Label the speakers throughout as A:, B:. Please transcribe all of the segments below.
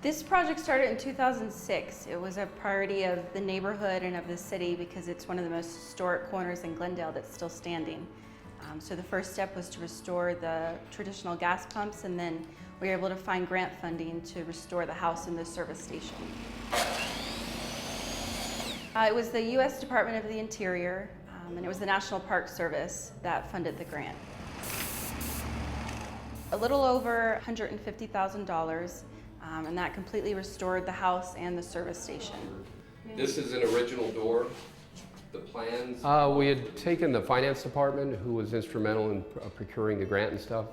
A: This project started in 2006. It was a priority of the neighborhood and of the city because it's one of the most historic corners in Glendale that's still standing. So the first step was to restore the traditional gas pumps, and then we were able to find grant funding to restore the house and the service station. It was the U.S. Department of the Interior, and it was the National Park Service that funded the grant. A little over $150,000, and that completely restored the house and the service station.
B: This is an original door. The plans?
C: We had taken the finance department, who was instrumental in procuring the grant and stuff.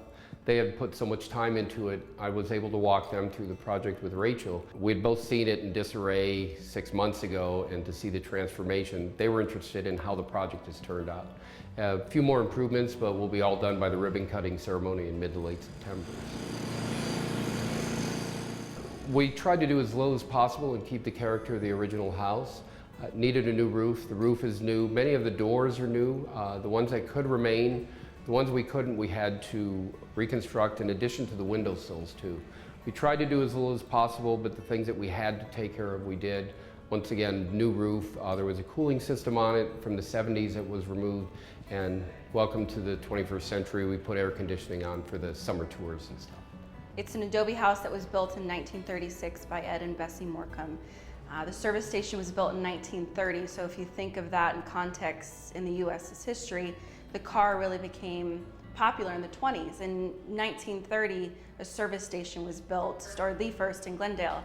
C: They had put so much time into it, I was able to walk them through the project with Rachel. We'd both seen it in disarray 6 months ago, and to see the transformation, they were interested in how the project has turned out. A few more improvements, but we'll be all done by the ribbon cutting ceremony in mid to late September. We tried to do as low as possible and keep the character of the original house. Needed a new roof. The roof is new. Many of the doors are new. The ones that could remain, the ones we couldn't, we had to reconstruct in addition to the windowsills too. We tried to do as little as possible, but the things that we had to take care of, we did. Once again, new roof. There was a cooling system on it from the 70s that was removed, and welcome to the 21st century. We put air conditioning on for the summer tours and stuff.
A: It's an adobe house that was built in 1936 by Ed and Bessie Morcomb. The service station was built in 1930, so if you think of that in context in the U.S.'s history, the car really became popular in the 20s. In 1930, a service station was built, or the first in Glendale,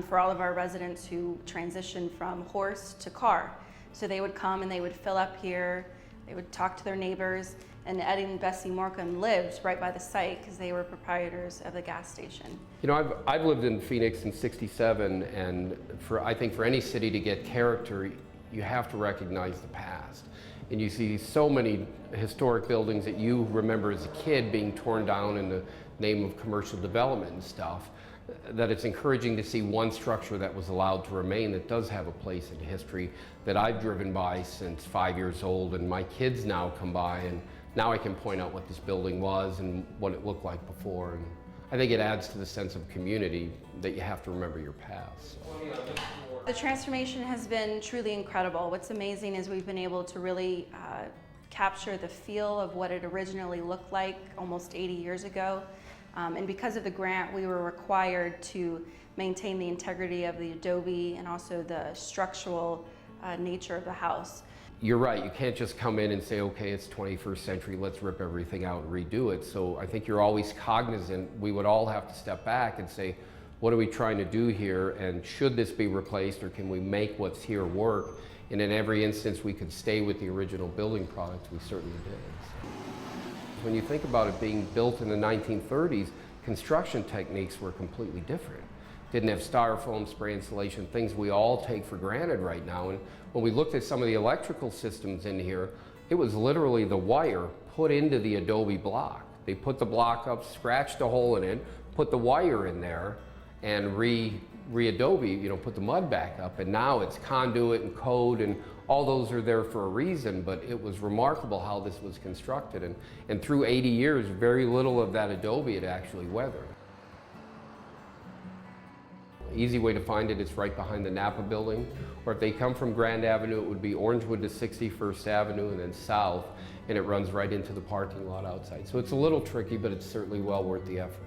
A: for all of our residents who transitioned from horse to car. So they would come and they would fill up here, they would talk to their neighbors, and Ed and Bessie Morcomb lived right by the site because they were proprietors of the gas station.
C: You know, I've lived in Phoenix in '67, and I think for any city to get character, you have to recognize the past. And you see so many historic buildings that you remember as a kid being torn down in the name of commercial development and stuff, that it's encouraging to see one structure that was allowed to remain that does have a place in history that I've driven by since 5 years old, and my kids now come by, and now I can point out what this building was and what it looked like before. And I think it adds to the sense of community that you have to remember your past.
A: The transformation has been truly incredible. What's amazing is we've been able to really capture the feel of what it originally looked like almost 80 years ago. And because of the grant, we were required to maintain the integrity of the adobe and also the structural nature of the house.
C: You're right, you can't just come in and say, okay, it's 21st century, let's rip everything out and redo it. So I think you're always cognizant, we would all have to step back and say, what are we trying to do here, and should this be replaced, or can we make what's here work? And in every instance we could stay with the original building product, we certainly did. When you think about it being built in the 1930s, construction techniques were completely different. Didn't have styrofoam, spray insulation, things we all take for granted right now. And when we looked at some of the electrical systems in here, it was literally the wire put into the adobe block. They put the block up, scratched a hole in it, put the wire in there, and re-adobe, put the mud back up. And now it's conduit and code, and all those are there for a reason, but it was remarkable how this was constructed. And through 80 years, very little of that adobe had actually weathered. Easy way to find it is right behind the Napa building, or if they come from Grand Avenue, it would be Orangewood to 61st Avenue and then south, and it runs right into the parking lot outside. So it's a little tricky, but it's certainly well worth the effort.